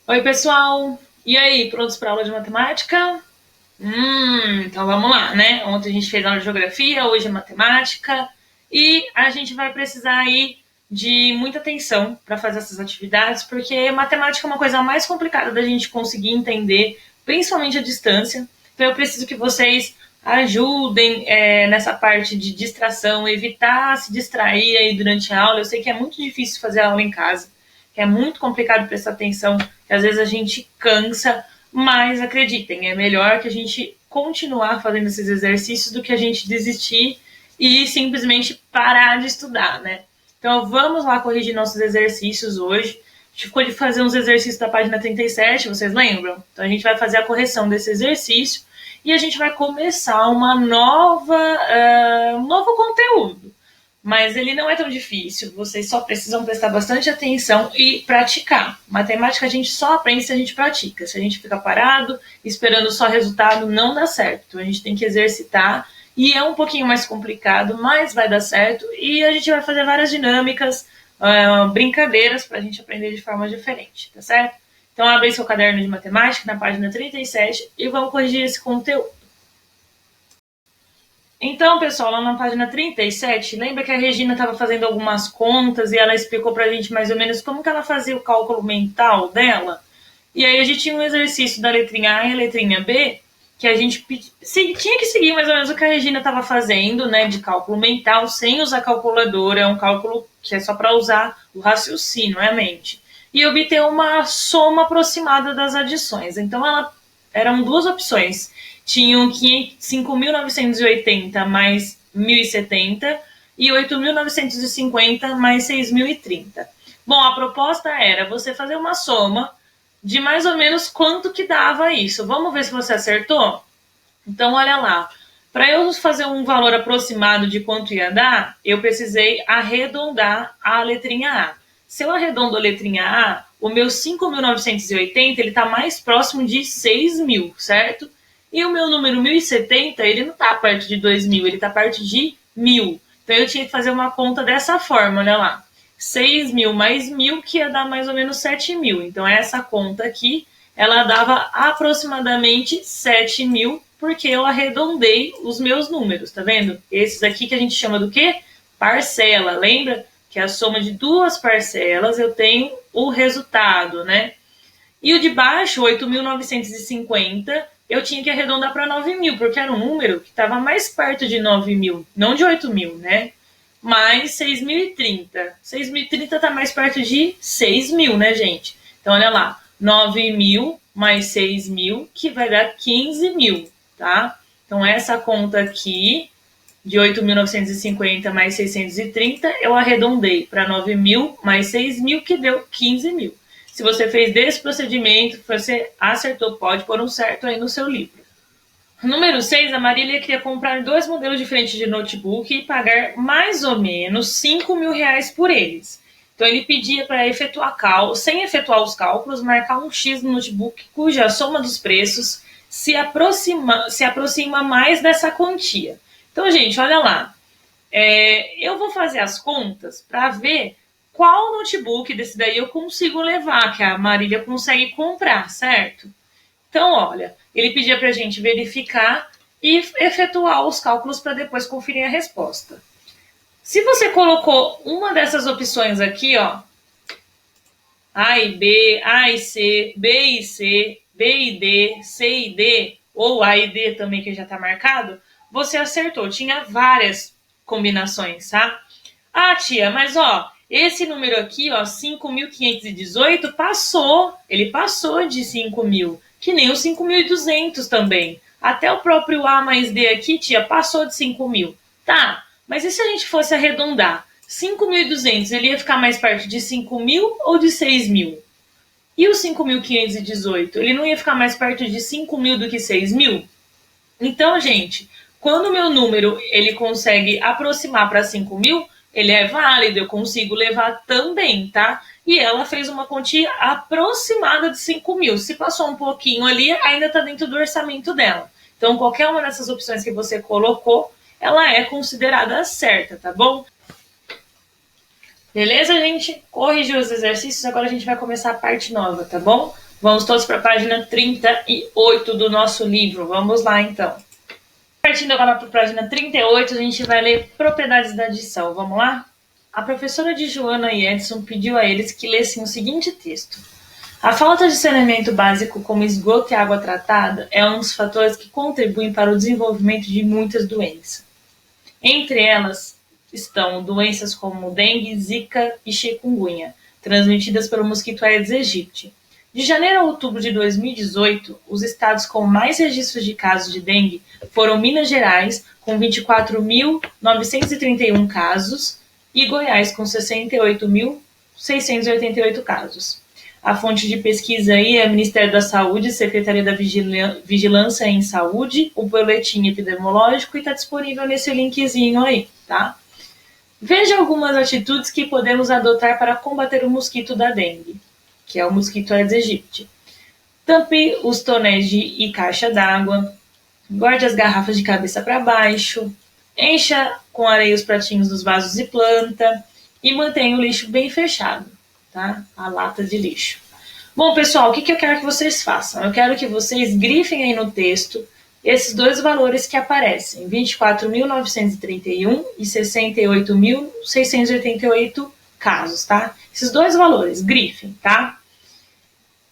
Oi, pessoal! E aí, prontos para a aula de matemática? Então vamos lá, né? Ontem a gente fez aula de geografia, hoje é matemática. E a gente vai precisar aí de muita atenção para fazer essas atividades, porque matemática é uma coisa mais complicada da gente conseguir entender, principalmente a distância. Então eu preciso que vocês ajudem nessa parte de distração, evitar se distrair aí durante a aula. Eu sei que é muito difícil fazer aula em casa, que é muito complicado prestar atenção, que às vezes a gente cansa, mas acreditem, é melhor que a gente continuar fazendo esses exercícios do que a gente desistir e simplesmente parar de estudar, né? Então vamos lá corrigir nossos exercícios hoje. A gente ficou de fazer uns exercícios da página 37, vocês lembram? Então a gente vai fazer a correção desse exercício e a gente vai começar um novo conteúdo. Mas ele não é tão difícil, vocês só precisam prestar bastante atenção e praticar. Matemática a gente só aprende se a gente pratica. Se a gente fica parado, esperando só resultado, não dá certo. Então a gente tem que exercitar e é um pouquinho mais complicado, mas vai dar certo. E a gente vai fazer várias dinâmicas, brincadeiras para a gente aprender de forma diferente, tá certo? Então abre seu caderno de matemática na página 37 e vamos corrigir esse conteúdo. Então, pessoal, lá na página 37, lembra que a Regina estava fazendo algumas contas e ela explicou para a gente mais ou menos como que ela fazia o cálculo mental dela? E aí a gente tinha um exercício da letrinha A e a letrinha B, que a gente tinha que seguir mais ou menos o que a Regina estava fazendo, né, de cálculo mental, sem usar calculadora, é um cálculo que é só para usar o raciocínio, é a mente. E obter uma soma aproximada das adições. Então, eram duas opções. Tinham 5.980 mais 1.070 e 8.950 mais 6.030. Bom, a proposta era você fazer uma soma de mais ou menos quanto que dava isso. Vamos ver se você acertou? Então, olha lá. Para eu fazer um valor aproximado de quanto ia dar, eu precisei arredondar a letrinha A. Se eu arredondo a letrinha A, o meu 5.980 ele está mais próximo de 6.000, certo? E o meu número 1.070, ele não está perto de 2.000, ele está perto de 1.000. Então eu tinha que fazer uma conta dessa forma, olha lá. 6.000 mais 1.000, que ia dar mais ou menos 7.000. Então essa conta aqui, ela dava aproximadamente 7.000, porque eu arredondei os meus números, tá vendo? Esses aqui que a gente chama do quê? Parcela, lembra? Que é a soma de duas parcelas, eu tenho o resultado, né? E o de baixo, 8.950, eu tinha que arredondar para 9.000, porque era um número que estava mais perto de 9.000, não de 8.000, né? Mais 6.030. 6.030 está mais perto de 6.000, né, gente? Então, olha lá, 9.000 mais 6.000, que vai dar 15.000, tá? Então, essa conta aqui, de 8.950 mais 630, eu arredondei para 9.000 mais 6.000, que deu 15.000. Se você fez desse procedimento, você acertou, pode pôr um certo aí no seu livro. Número 6, a Marília queria comprar dois modelos diferentes de notebook e pagar mais ou menos 5.000 reais por eles. Então ele pedia para efetuar sem efetuar os cálculos, marcar um X no notebook cuja soma dos preços se aproxima mais dessa quantia. Então, gente, olha lá. Eu vou fazer as contas para ver qual notebook desse daí eu consigo levar, que a Marília consegue comprar, certo? Então, olha, ele pedia para a gente verificar e efetuar os cálculos para depois conferir a resposta. Se você colocou uma dessas opções aqui, ó, A e B, A e C, B e C, B e D, C e D, ou A e D também, que já está marcado, você acertou. Tinha várias combinações, tá? Ah, tia, mas ó, esse número aqui, ó, 5.518, passou. Ele passou de 5.000, que nem os 5.200 também. Até o próprio A mais D aqui, tia, passou de 5.000. Tá, mas e se a gente fosse arredondar? 5.200, ele ia ficar mais perto de 5.000 ou de 6.000? E o 5.518, ele não ia ficar mais perto de 5.000 do que 6.000? Então, gente, quando o meu número ele consegue aproximar para 5.000, ele é válido, eu consigo levar também, tá? E ela fez uma quantia aproximada de 5.000. Se passou um pouquinho ali, ainda está dentro do orçamento dela. Então, qualquer uma dessas opções que você colocou, ela é considerada certa, tá bom? Beleza, gente? Corrigiu os exercícios, agora a gente vai começar a parte nova, tá bom? Vamos todos para a página 38 do nosso livro. Vamos lá, então. Partindo agora para a página 38, a gente vai ler propriedades da adição. Vamos lá? A professora de Joana e Edson pediu a eles que lessem o seguinte texto. A falta de saneamento básico, como esgoto e água tratada, é um dos fatores que contribuem para o desenvolvimento de muitas doenças. Entre elas estão doenças como dengue, zika e chikungunya, transmitidas pelo mosquito Aedes aegypti. De janeiro a outubro de 2018, os estados com mais registros de casos de dengue foram Minas Gerais, com 24.931 casos, e Goiás, com 68.688 casos. A fonte de pesquisa aí é Ministério da Saúde, Secretaria da Vigilância em Saúde, o boletim epidemiológico, e está disponível nesse linkzinho aí, tá? Veja algumas atitudes que podemos adotar para combater o mosquito da dengue, que é o mosquito Aedes aegypti. Tampe os tonéis e caixa d'água, guarde as garrafas de cabeça para baixo, encha com areia os pratinhos dos vasos de planta e mantenha o lixo bem fechado, tá? A lata de lixo. Bom, pessoal, o que eu quero que vocês façam? Eu quero que vocês grifem aí no texto esses dois valores que aparecem, 24.931 e 68.688 casos, tá? Esses dois valores, grifem, tá?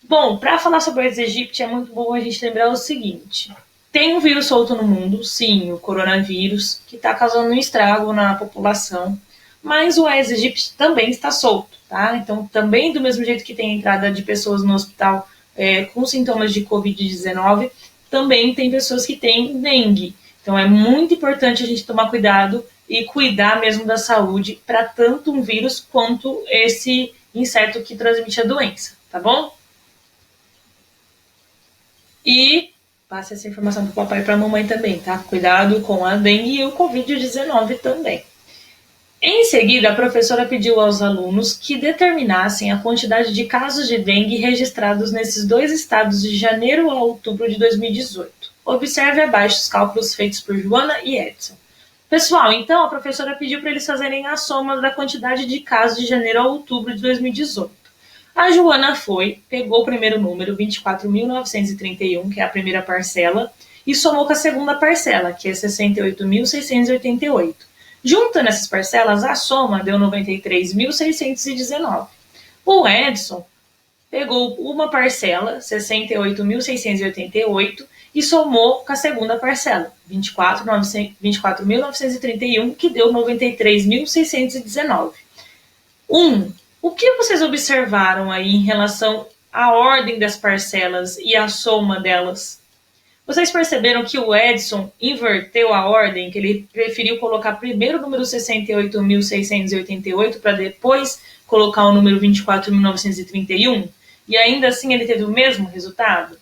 Bom, para falar sobre o Aedes aegypti é muito bom a gente lembrar o seguinte. Tem um vírus solto no mundo, sim, o coronavírus, que está causando um estrago na população, mas o Aedes aegypti também está solto, tá? Então, também do mesmo jeito que tem entrada de pessoas no hospital com sintomas de Covid-19, também tem pessoas que têm dengue. Então, é muito importante a gente tomar cuidado e cuidar mesmo da saúde para tanto um vírus quanto esse inseto que transmite a doença, tá bom? E passe essa informação para o papai e para a mamãe também, tá? Cuidado com a dengue e o Covid-19 também. Em seguida, a professora pediu aos alunos que determinassem a quantidade de casos de dengue registrados nesses dois estados de janeiro a outubro de 2018. Observe abaixo os cálculos feitos por Joana e Edson. Pessoal, então a professora pediu para eles fazerem a soma da quantidade de casos de janeiro a outubro de 2018. A Joana pegou o primeiro número, 24.931, que é a primeira parcela, e somou com a segunda parcela, que é 68.688. Juntando essas parcelas, a soma deu 93.619. O Edson pegou uma parcela, 68.688, e somou com a segunda parcela, 24.931, que deu 93.619. O que vocês observaram aí em relação à ordem das parcelas e à soma delas? Vocês perceberam que o Edson inverteu a ordem, que ele preferiu colocar primeiro o número 68.688 para depois colocar o número 24.931? E ainda assim ele teve o mesmo resultado?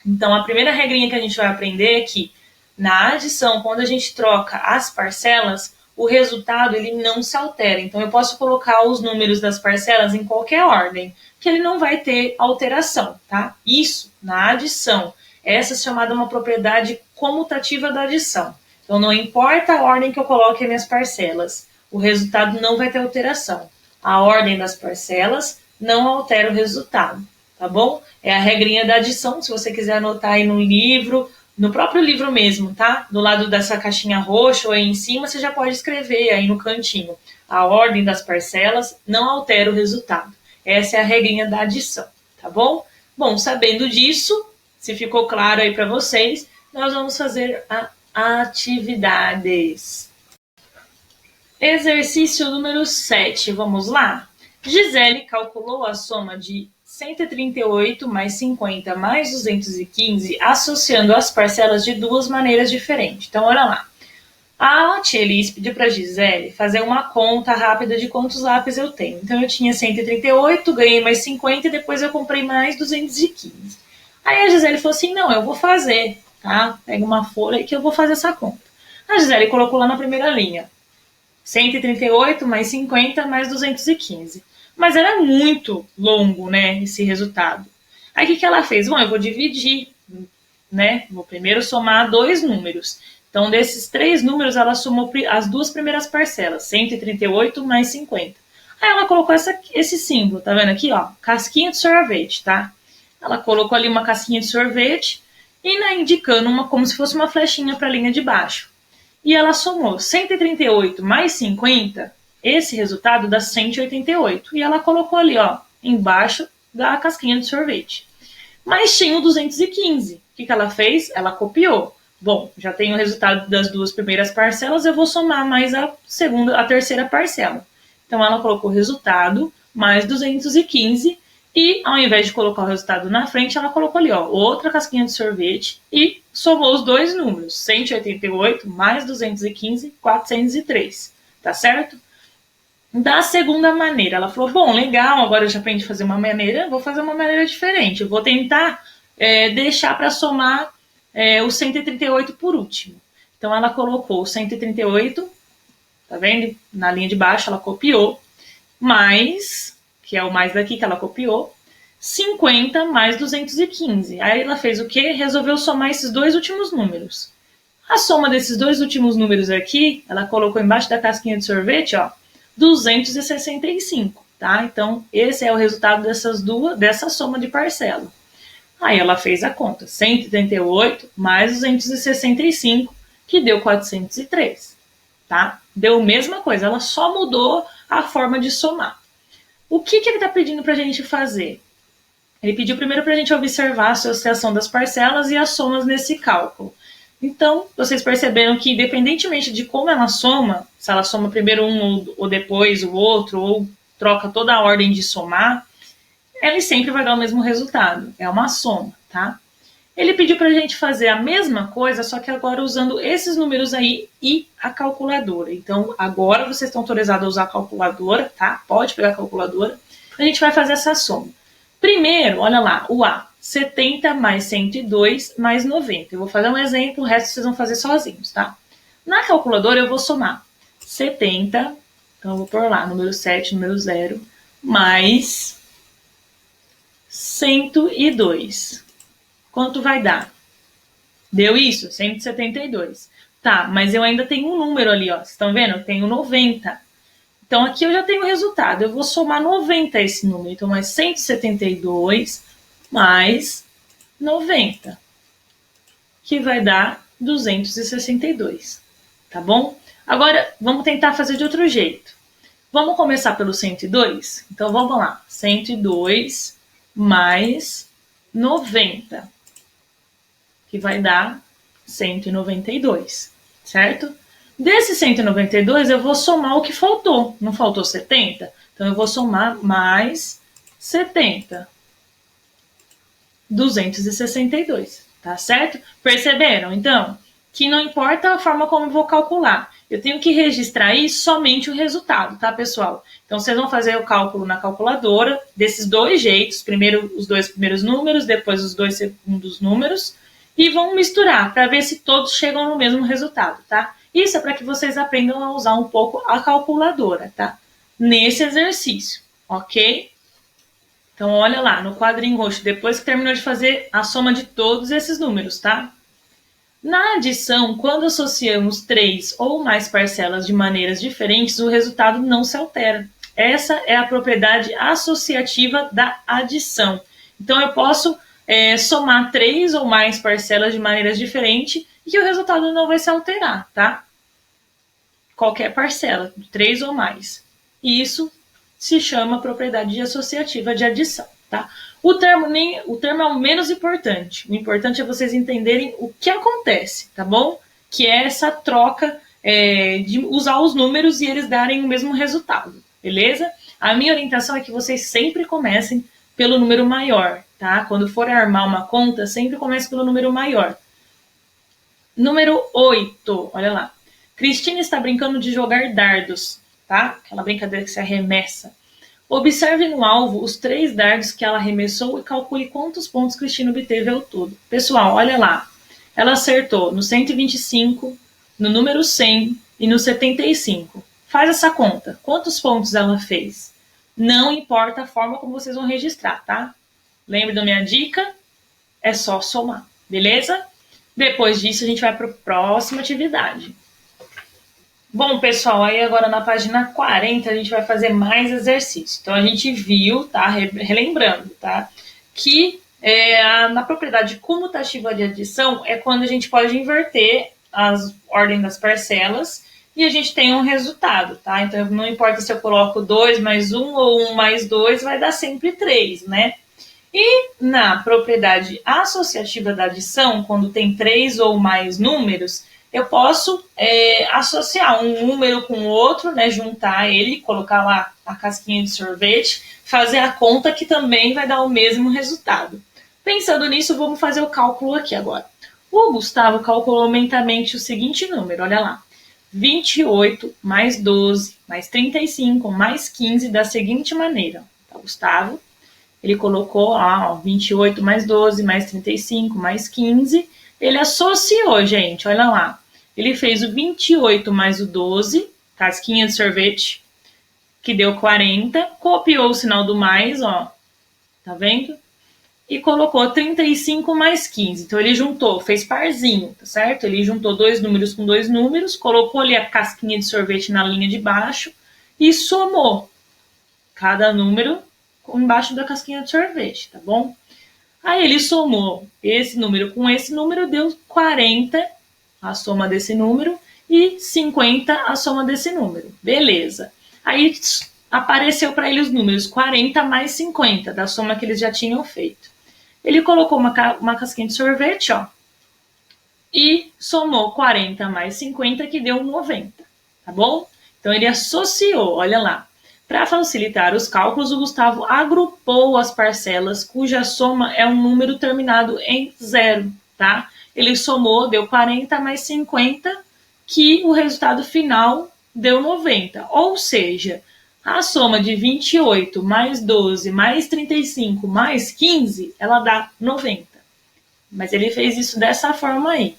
Então, a primeira regrinha que a gente vai aprender é que na adição, quando a gente troca as parcelas, o resultado ele não se altera. Então, eu posso colocar os números das parcelas em qualquer ordem, que ele não vai ter alteração, tá? Isso na adição. Essa é chamada uma propriedade comutativa da adição. Então, não importa a ordem que eu coloque as minhas parcelas, o resultado não vai ter alteração. A ordem das parcelas não altera o resultado, tá bom? É a regrinha da adição, se você quiser anotar aí no livro, no próprio livro mesmo, tá? Do lado dessa caixinha roxa ou aí em cima, você já pode escrever aí no cantinho. A ordem das parcelas não altera o resultado. Essa é a regrinha da adição, tá bom? Bom, sabendo disso, se ficou claro aí para vocês, nós vamos fazer a atividades. Exercício número 7, vamos lá? Gisele calculou a soma de 138 mais 50 mais 215, associando as parcelas de duas maneiras diferentes. Então, olha lá. A tia Elis pediu para a Gisele fazer uma conta rápida de quantos lápis eu tenho. Então, eu tinha 138, ganhei mais 50 e depois eu comprei mais 215. Aí a Gisele falou assim, não, eu vou fazer, tá? Pega uma folha que eu vou fazer essa conta. A Gisele colocou lá na primeira linha. 138 mais 50 mais 215. Mas era muito longo, né, esse resultado. Aí o que ela fez? Bom, eu vou dividir, né? Vou primeiro somar dois números. Então, desses três números, ela somou as duas primeiras parcelas, 138 mais 50. Aí ela colocou esse símbolo, tá vendo aqui, ó? Casquinha de sorvete, tá? ela colocou ali uma casquinha de sorvete e indicando como se fosse uma flechinha para a linha de baixo. E ela somou 138 mais 50, esse resultado dá 188. E ela colocou ali, ó, embaixo da casquinha de sorvete. Mas tinha o 215. O que ela fez? Ela copiou. Bom, já tenho o resultado das duas primeiras parcelas, eu vou somar mais a terceira parcela. Então, ela colocou o resultado mais 215 e, ao invés de colocar o resultado na frente, ela colocou ali, ó, outra casquinha de sorvete e somou os dois números, 188 mais 215, 403, tá certo? Da segunda maneira, ela falou, bom, legal, agora eu já aprendi a fazer uma maneira, vou fazer uma maneira diferente, eu vou tentar deixar para somar o 138 por último. Então, ela colocou o 138, tá vendo? Na linha de baixo, ela copiou, mais, que é o mais daqui que ela copiou, 50 mais 215. Aí ela fez o quê? Resolveu somar esses dois últimos números. A soma desses dois últimos números aqui, ela colocou embaixo da casquinha de sorvete, ó, 265, tá? Então, esse é o resultado dessa soma de parcela. Aí ela fez a conta, 138 mais 265, que deu 403, tá? Deu a mesma coisa, ela só mudou a forma de somar. O que ele está pedindo para a gente fazer? Ele pediu primeiro para a gente observar a associação das parcelas e as somas nesse cálculo. Então, vocês perceberam que, independentemente de como ela soma, se ela soma primeiro um ou depois o outro, ou troca toda a ordem de somar, ele sempre vai dar o mesmo resultado. É uma soma, tá? Ele pediu para a gente fazer a mesma coisa, só que agora usando esses números aí e a calculadora. Então, agora vocês estão autorizados a usar a calculadora, tá? Pode pegar a calculadora. A gente vai fazer essa soma. Primeiro, olha lá, o A, 70 mais 102 mais 90. Eu vou fazer um exemplo, o resto vocês vão fazer sozinhos, tá? Na calculadora eu vou somar 70, então eu vou pôr lá, número 7, número 0, mais 102. Quanto vai dar? Deu isso? 172. Tá, mas eu ainda tenho um número ali, ó. Vocês estão vendo? Eu tenho 90. Então, aqui eu já tenho o resultado. Eu vou somar 90 a esse número. Então, mais 172 mais 90, que vai dar 262. Tá bom? Agora, vamos tentar fazer de outro jeito. Vamos começar pelo 102? Então, vamos lá. 102 mais 90. Que vai dar 192, certo? Desse 192, eu vou somar o que faltou. Não faltou 70? Então, eu vou somar mais 70. 262, tá certo? Perceberam, então, que não importa a forma como eu vou calcular. Eu tenho que registrar aí somente o resultado, tá, pessoal? Então, vocês vão fazer o cálculo na calculadora desses dois jeitos. Primeiro, os dois primeiros números, depois os dois segundos números. E vão misturar para ver se todos chegam no mesmo resultado, tá? Isso é para que vocês aprendam a usar um pouco a calculadora, tá? Nesse exercício, ok? Então, olha lá, no quadrinho roxo, depois que terminou de fazer a soma de todos esses números, tá? Na adição, quando associamos 3 ou mais parcelas de maneiras diferentes, o resultado não se altera. Essa é a propriedade associativa da adição. Então, eu posso somar 3 ou mais parcelas de maneiras diferentes e que o resultado não vai se alterar, tá? Qualquer parcela, 3 ou mais. Isso se chama propriedade associativa de adição, tá? O termo é o menos importante. O importante é vocês entenderem o que acontece, tá bom? Que é essa troca de usar os números e eles darem o mesmo resultado, beleza? A minha orientação é que vocês sempre comecem pelo número maior, tá? Quando for armar uma conta, sempre comece pelo número maior. Número 8, olha lá. Cristina está brincando de jogar dardos, tá? Aquela brincadeira que se arremessa. Observe no alvo os 3 dardos que ela arremessou e calcule quantos pontos Cristina obteve ao todo. Pessoal, olha lá. Ela acertou no 125, no número 100 e no 75. Faz essa conta. Quantos pontos ela fez? Não importa a forma como vocês vão registrar, tá? Lembre da minha dica? É só somar, beleza? Depois disso, a gente vai para a próxima atividade. Bom, pessoal, aí agora na página 40 a gente vai fazer mais exercício. Então, a gente viu, tá? Relembrando, tá? Que Na propriedade comutativa de adição é quando a gente pode inverter as ordem das parcelas e a gente tem um resultado, tá? Então, não importa se eu coloco 2 mais 1 ou 1 mais 2, vai dar sempre 3, né? E na propriedade associativa da adição, quando tem 3 ou mais números, eu posso associar um número com o outro, né? Juntar ele, colocar lá a casquinha de sorvete, fazer a conta que também vai dar o mesmo resultado. Pensando nisso, vamos fazer o cálculo aqui agora. O Gustavo calculou mentalmente o seguinte número, olha lá. 28 mais 12 mais 35 mais 15 da seguinte maneira. Tá, Gustavo, ele colocou ó, 28 mais 12 mais 35 mais 15. Ele associou, gente, olha lá. Ele fez o 28 mais o 12, casquinha de sorvete, que deu 40. Copiou o sinal do mais, ó. Tá vendo? E colocou 35 mais 15. Então, ele juntou, fez parzinho, tá certo? Ele juntou 2 números com 2 números, colocou ali a casquinha de sorvete na linha de baixo e somou cada número embaixo da casquinha de sorvete, tá bom? Aí ele somou esse número com esse número, deu 40 a soma desse número e 50 a soma desse número. Beleza. Aí apareceu para ele os números 40 mais 50, da soma que eles já tinham feito. Ele colocou uma casquinha de sorvete, ó, e somou 40 mais 50, que deu 90, tá bom? Então, ele associou, olha lá. Para facilitar os cálculos, o Gustavo agrupou as parcelas cuja soma é um número terminado em 0, tá? Ele somou, deu 40 mais 50, que o resultado final deu 90. Ou seja, a soma de 28 mais 12 mais 35 mais 15, ela dá 90. Mas ele fez isso dessa forma aí.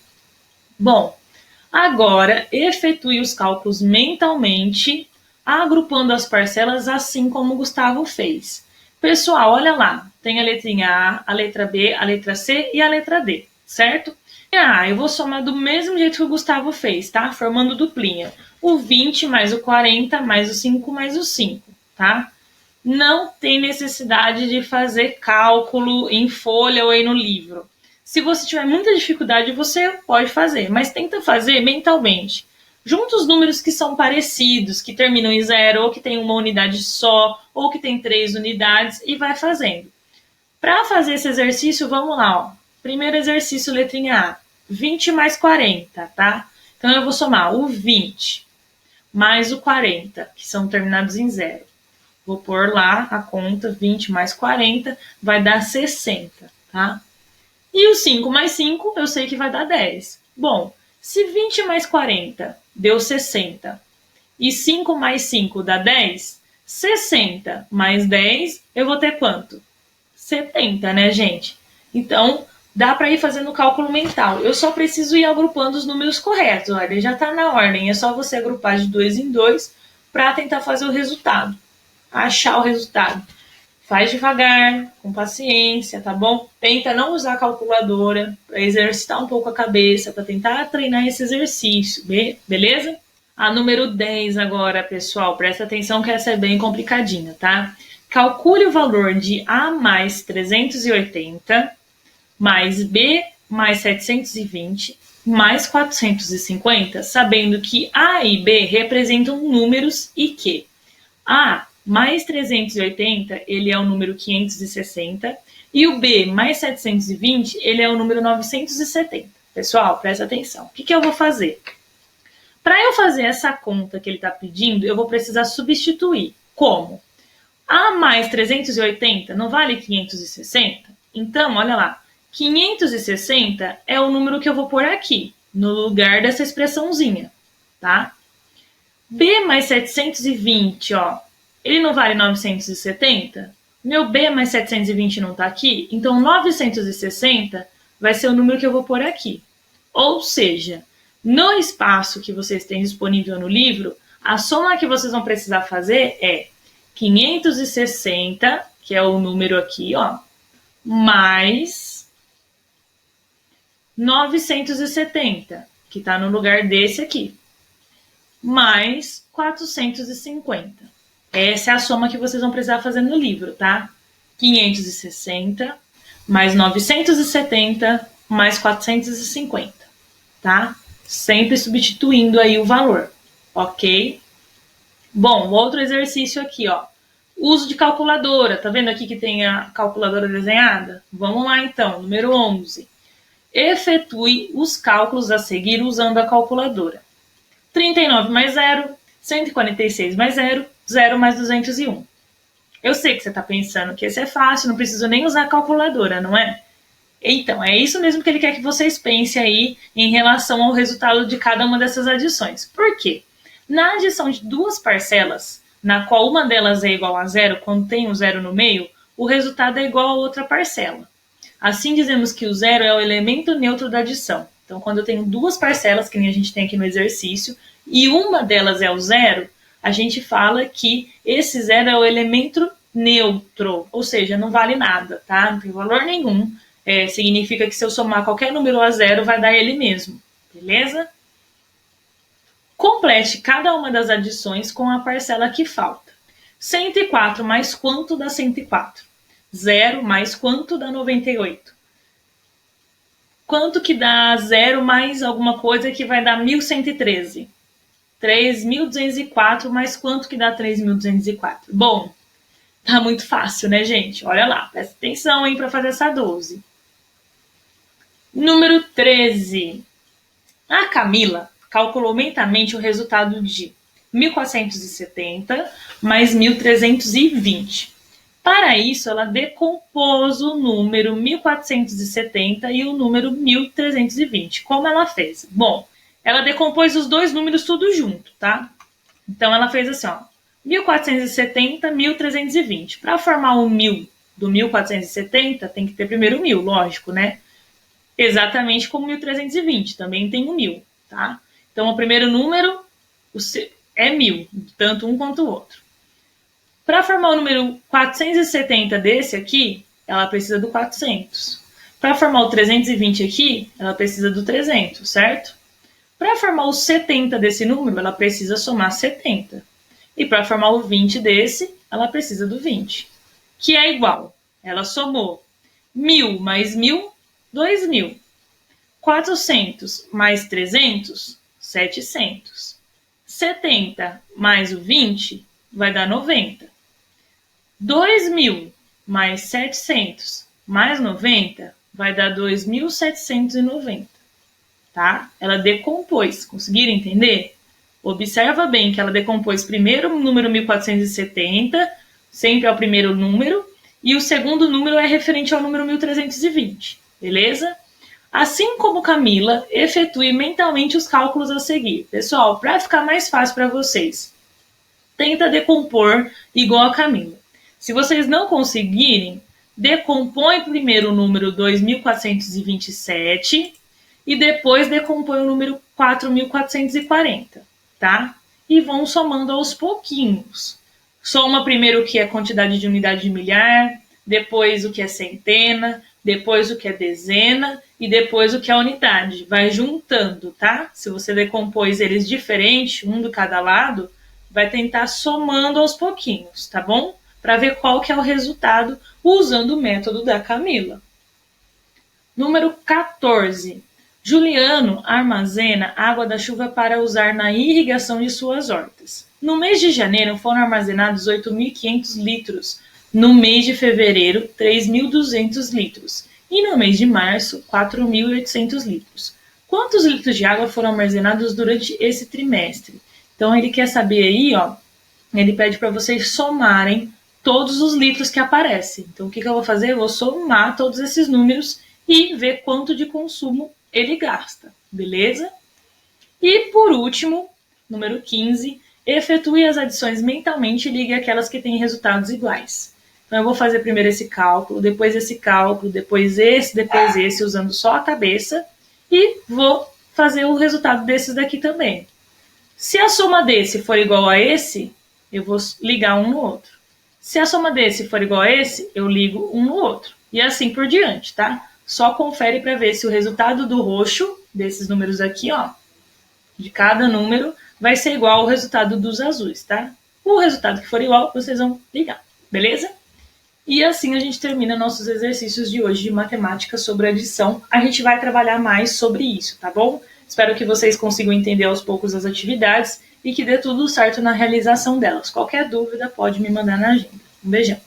Bom, agora efetue os cálculos mentalmente, agrupando as parcelas assim como o Gustavo fez. Pessoal, olha lá, tem a letrinha A, a letra B, a letra C e a letra D, certo? Eu vou somar do mesmo jeito que o Gustavo fez, tá? Formando duplinha. O 20 mais o 40 mais o 5 mais o 5, tá? Não tem necessidade de fazer cálculo em folha ou aí no livro. Se você tiver muita dificuldade, você pode fazer, mas tenta fazer mentalmente. Junta os números que são parecidos, que terminam em 0, ou que tem uma unidade só, ou que tem 3 unidades, e vai fazendo. Para fazer esse exercício, vamos lá, ó. Primeiro exercício, letrinha A. 20 mais 40, tá? Então, eu vou somar o 20 mais o 40, que são terminados em 0. Vou pôr lá a conta, 20 mais 40, vai dar 60, tá? E o 5 mais 5, eu sei que vai dar 10. Bom, se 20 mais 40 deu 60 e 5 mais 5 dá 10, 60 mais 10, eu vou ter quanto? 70, né, gente? Então, dá para ir fazendo o cálculo mental. Eu só preciso ir agrupando os números corretos. Olha, ele já está na ordem. É só você agrupar de 2 em 2 para tentar fazer o resultado. Achar o resultado. Faz devagar, com paciência, tá bom? Tenta não usar a calculadora para exercitar um pouco a cabeça, para tentar treinar esse exercício, beleza? A número 10 agora, pessoal, presta atenção que essa é bem complicadinha, tá? Calcule o valor de A mais 380 mais B mais 720 mais 450, sabendo que A e B representam números e que A mais 380, ele é o número 560, e o B mais 720, ele é o número 970. Pessoal, presta atenção. O que eu vou fazer? Para eu fazer essa conta que ele está pedindo, eu vou precisar substituir. Como? A mais 380 não vale 560? Então, olha lá. 560 é o número que eu vou pôr aqui, no lugar dessa expressãozinha, tá? B mais 720, ó, ele não vale 970? Meu B mais 720 não está aqui? Então, 960 vai ser o número que eu vou pôr aqui. Ou seja, no espaço que vocês têm disponível no livro, a soma que vocês vão precisar fazer é 560, que é o número aqui, ó, mais 970, que está no lugar desse aqui, mais 450. Essa é a soma que vocês vão precisar fazer no livro, tá? 560 mais 970 mais 450, tá? Sempre substituindo aí o valor, ok? Bom, outro exercício aqui, ó. Uso de calculadora, tá vendo aqui que tem a calculadora desenhada? Vamos lá então, número 11. Efetue os cálculos a seguir usando a calculadora. 39 mais 0, 146 mais 0, 0 mais 201. Eu sei que você está pensando que esse é fácil, não preciso nem usar a calculadora, não é? Então, é isso mesmo que ele quer que vocês pensem aí em relação ao resultado de cada uma dessas adições. Por quê? Na adição de duas parcelas, na qual uma delas é igual a zero, quando tem um zero no meio, o resultado é igual a outra parcela. Assim, dizemos que o zero é o elemento neutro da adição. Então, quando eu tenho duas parcelas, que nem a gente tem aqui no exercício, e uma delas é o zero, a gente fala que esse zero é o elemento neutro, ou seja, não vale nada, tá? Não tem valor nenhum. Significa que se eu somar qualquer número a zero, vai dar ele mesmo, beleza? Complete cada uma das adições com a parcela que falta. 104 mais quanto dá 104? 0 mais quanto dá 98? Quanto que dá 0 mais alguma coisa que vai dar 1113? 3.204 mais quanto que dá 3.204? Bom, tá muito fácil, né, gente? Olha lá, presta atenção, hein, para fazer essa 12. Número 13. A Camila calculou mentalmente o resultado de 1.470 mais 1.320. Para isso, ela decompôs o número 1.470 e o número 1.320. Como ela fez? Bom, ela decompôs os dois números tudo junto, tá? Então, ela fez assim, ó, 1.470, 1.320. Para formar o 1.000 do 1.470, tem que ter primeiro o 1.000, lógico, né? Exatamente como 1.320, também tem o 1.000, tá? Então, o primeiro número é 1.000, tanto um quanto o outro. Para formar o número 470 desse aqui, ela precisa do 400. Para formar o 320 aqui, ela precisa do 300, certo? Para formar o 70 desse número, ela precisa somar 70. E para formar o 20 desse, ela precisa do 20, que é igual. Ela somou 1.000 mais 1.000, 2.000. 400 mais 300, 700. 70 mais o 20 vai dar 90. 2.000 mais 700 mais 90 vai dar 2.790, tá? Ela decompôs, conseguiram entender? Observa bem que ela decompôs primeiro o número 1.470, sempre é o primeiro número, e o segundo número é referente ao número 1.320, beleza? Assim como Camila, efetue mentalmente os cálculos a seguir. Pessoal, para ficar mais fácil para vocês, tenta decompor igual a Camila. Se vocês não conseguirem, decompõe primeiro o número 2.427 e depois decompõe o número 4.440, tá? E vão somando aos pouquinhos. Soma primeiro o que é quantidade de unidade de milhar, depois o que é centena, depois o que é dezena e depois o que é unidade. Vai juntando, tá? Se você decompôs eles diferente, um de cada lado, vai tentar somando aos pouquinhos, tá bom? Para ver qual que é o resultado usando o método da Camila. Número 14. Juliano armazena água da chuva para usar na irrigação de suas hortas. No mês de janeiro foram armazenados 8.500 litros, no mês de fevereiro 3.200 litros e no mês de março 4.800 litros. Quantos litros de água foram armazenados durante esse trimestre? Então ele quer saber aí, ó, ele pede para vocês somarem todos os litros que aparecem. Então, o que eu vou fazer? Eu vou somar todos esses números e ver quanto de consumo ele gasta, beleza? E, por último, número 15, efetue as adições mentalmente e ligue aquelas que têm resultados iguais. Então, eu vou fazer primeiro esse cálculo, depois depois esse, usando só a cabeça, e vou fazer o resultado desses daqui também. Se a soma desse for igual a esse, eu vou ligar um no outro. Se a soma desse for igual a esse, eu ligo um no outro. E assim por diante, tá? Só confere para ver se o resultado do roxo, desses números aqui, ó, de cada número, vai ser igual ao resultado dos azuis, tá? O resultado que for igual, vocês vão ligar, beleza? E assim a gente termina nossos exercícios de hoje de matemática sobre adição. A gente vai trabalhar mais sobre isso, tá bom? Espero que vocês consigam entender aos poucos as atividades e que dê tudo certo na realização delas. Qualquer dúvida pode me mandar na agenda. Um beijão.